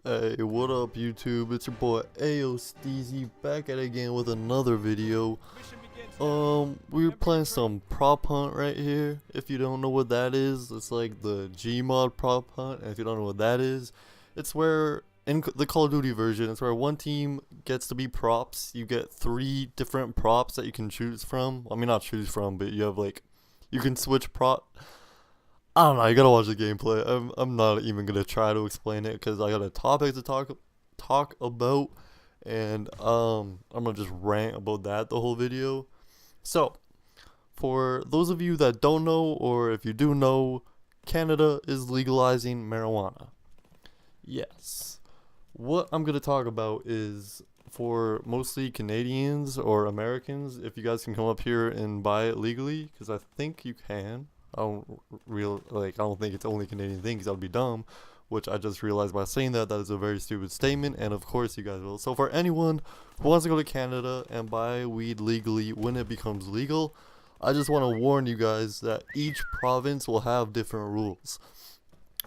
Hey, what up YouTube? It's your boy Ayo Steezy back at it again with another video. We're playing some prop hunt right here. If you don't know what that is, it's like the Gmod prop hunt. And if you don't know what that is, it's where in the Call of Duty version, it's where one team gets to be props. You get 3 different props that you can choose from. I mean, not choose from, but you have like, you can switch prop. I don't know. You gotta watch the gameplay. I'm not even gonna try to explain it because I got a topic to talk about, and I'm gonna just rant about that the whole video. So, for those of you that don't know, or if you do know, Canada is legalizing marijuana. Yes. What I'm gonna talk about is for mostly Canadians or Americans. If you guys can come up here and buy it legally, because I think you can. I don't think it's only a Canadian thing because that would be dumb, which I just realized by saying that is a very stupid statement, and of course you guys will. So for anyone who wants to go to Canada and buy weed legally when it becomes legal, I just want to warn you guys that each province will have different rules.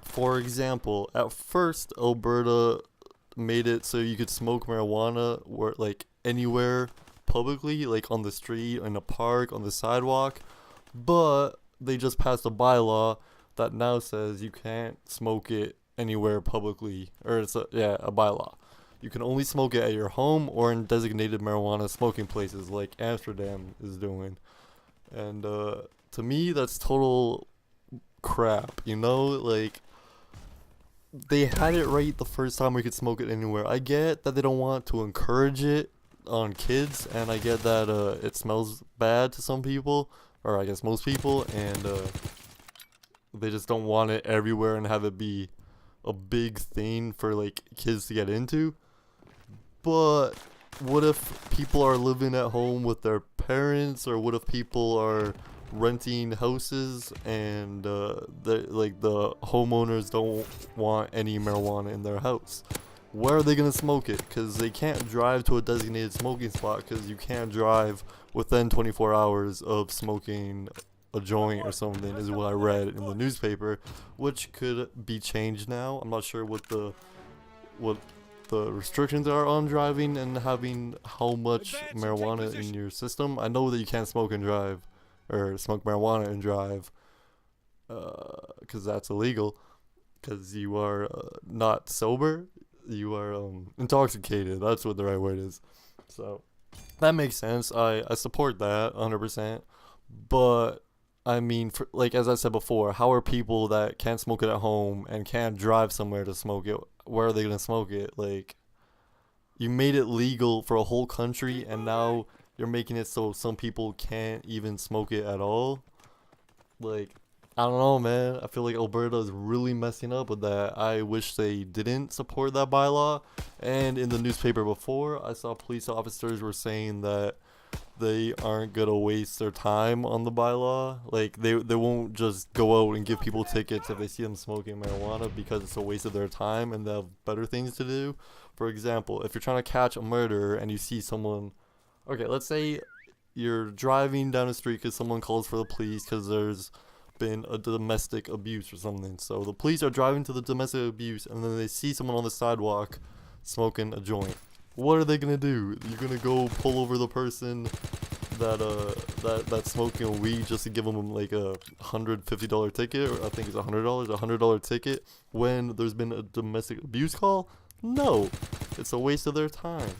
For example, at first Alberta made it so you could smoke marijuana where like anywhere publicly, like on the street, in a park, on the sidewalk, but they just passed a bylaw that now says you can't smoke it anywhere publicly, or it's a bylaw. You can only smoke it at your home or in designated marijuana smoking places like Amsterdam is doing. And to me that's total crap, you know? Like, they had it right the first time we could smoke it anywhere. I get that they don't want to encourage it on kids, and I get that it smells bad to some people, or I guess most people, and they just don't want it everywhere and have it be a big thing for like kids to get into. But what if people are living at home with their parents, or what if people are renting houses and the homeowners don't want any marijuana in their house? Where are they gonna smoke it? Because they can't drive to a designated smoking spot, because you can't drive within 24 hours of smoking a joint or something, is what I read in the newspaper, which could be changed now. I'm not sure what the restrictions are on driving and having how much marijuana in your system. I know that you can't smoke and drive, or smoke marijuana and drive, because that's illegal, because you are not sober. You are intoxicated. That's what the right word is. So that makes sense. I support that 100%. But I mean, for, like, as I said before, how are people that can't smoke it at home and can't drive somewhere to smoke it, where are they gonna smoke it? Like, you made it legal for a whole country, and now you're making it so some people can't even smoke it at all. Like, I don't know, man. I feel like Alberta is really messing up with that. I wish they didn't support that bylaw. And in the newspaper before, I saw police officers were saying that they aren't gonna waste their time on the bylaw. Like, they won't just go out and give people tickets if they see them smoking marijuana, because it's a waste of their time and they have better things to do. For example, if you're trying to catch a murderer and you see someone, okay, let's say you're driving down the street because someone calls for the police because there's been a domestic abuse or something. So the police are driving to the domestic abuse, and then they see someone on the sidewalk smoking a joint. What are they gonna do? You're gonna go pull over the person that's smoking weed just to give them like a $150 ticket, or I think it's $100 ticket when there's been a domestic abuse call? No, it's a waste of their time.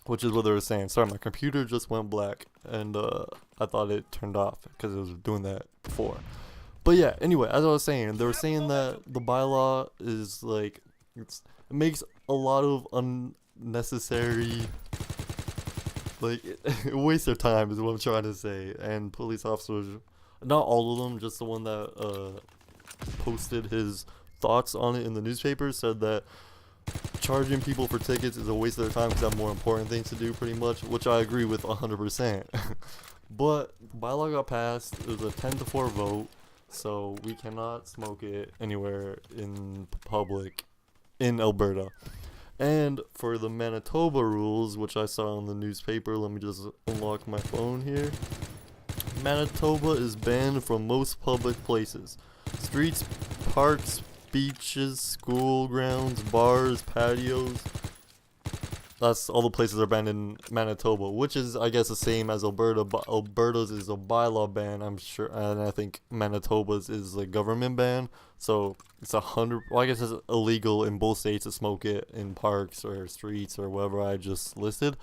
Which is what they were saying. Sorry, my computer just went black, and I thought it turned off because it was doing that before. But yeah, anyway, as I was saying, they were saying that the bylaw is like, it makes a lot of unnecessary, like, it wastes their time is what I'm trying to say. And police officers, not all of them, just the one that posted his thoughts on it in the newspaper, said that charging people for tickets is a waste of their time because they have more important things to do, pretty much, which I agree with 100%. But the bylaw got passed. It was a 10-4 vote, so we cannot smoke it anywhere in public in Alberta. And for the Manitoba rules, which I saw in the newspaper, let me just unlock my phone here. Manitoba is banned from most public places, streets, parks, beaches, school grounds, bars, patios. That's all the places are banned in Manitoba, which is, I guess, the same as Alberta, but Alberta's is a bylaw ban, I'm sure, and I think Manitoba's is a government ban. So it's 100. Well, I guess it's illegal in both states to smoke it in parks or streets or wherever I just listed.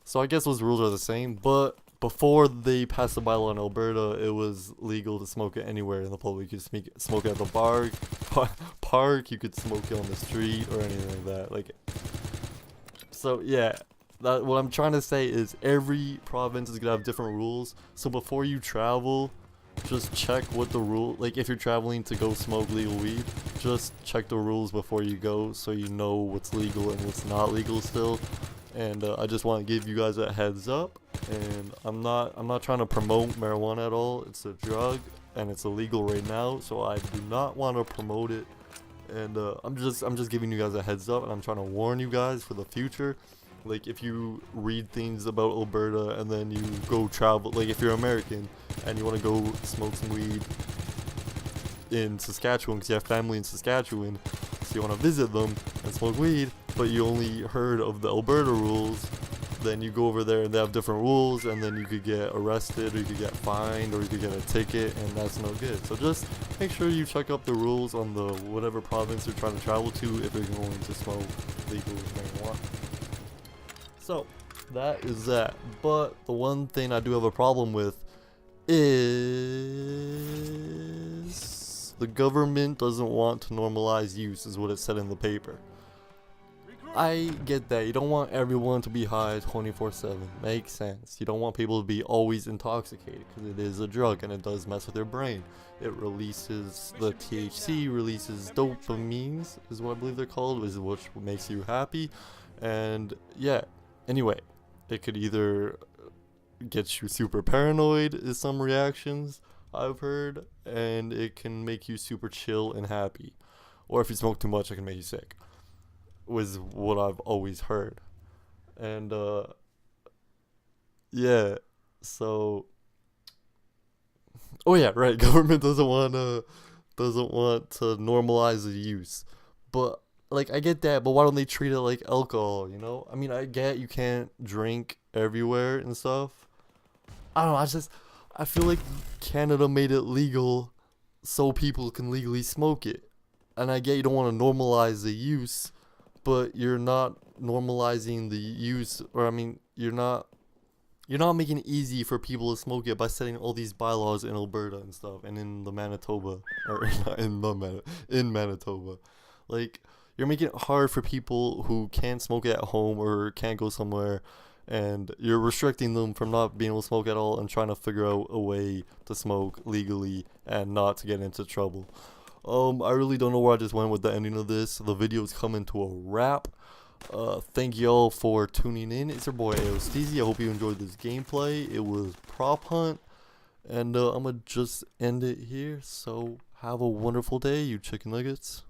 So I guess those rules are the same, but before they passed the bylaw in Alberta, it was legal to smoke it anywhere in the public. You could smoke it at the park, you could smoke it on the street or anything like that. Like, so yeah, what I'm trying to say is every province is gonna have different rules. So before you travel, just check what the rule. Like if you're traveling to go smoke legal weed, just check the rules before you go, so you know what's legal and what's not legal still. And I just want to give you guys a heads up. And I'm not trying to promote marijuana at all. It's a drug and it's illegal right now, so I do not want to promote it. And I'm just giving you guys a heads up, and I'm trying to warn you guys for the future. Like if you read things about Alberta and then you go travel, like if you're American and you want to go smoke some weed in Saskatchewan because you have family in Saskatchewan, so you want to visit them and smoke weed, but you only heard of the Alberta rules, then you go over there and they have different rules, and then you could get arrested or you could get fined or you could get a ticket, and that's no good. So just make sure you check up the rules on the whatever province you're trying to travel to if you're going to smoke legal marijuana. So that is that. But the one thing I do have a problem with is the government doesn't want to normalize use, is what it said in the paper. I get that. You don't want everyone to be high 24/7. Makes sense. You don't want people to be always intoxicated because it is a drug and it does mess with their brain. It releases the THC, releases dopamines, is what I believe they're called, which makes you happy. And yeah, anyway, it could either get you super paranoid, is some reactions I've heard, and it can make you super chill and happy. Or if you smoke too much, it can make you sick, was what I've always heard. And yeah, so oh yeah, right, government doesn't want to normalize the use. But like I get that, but why don't they treat it like alcohol, you know? I mean, I get you can't drink everywhere and stuff. I don't know, I feel like Canada made it legal so people can legally smoke it. And I get you don't want to normalize the use, but you're not normalizing the use, or I mean, you're not making it easy for people to smoke it by setting all these bylaws in Alberta and stuff, and in the Manitoba, or not in Manitoba. Like, you're making it hard for people who can't smoke it at home or can't go somewhere, and you're restricting them from not being able to smoke at all and trying to figure out a way to smoke legally and not to get into trouble. I really don't know where I just went with the ending of this. The video is coming to a wrap. Thank y'all for tuning in. It's your boy Steezy. I hope you enjoyed this gameplay. It was Prop Hunt, and I'm gonna just end it here. So have a wonderful day, you chicken nuggets.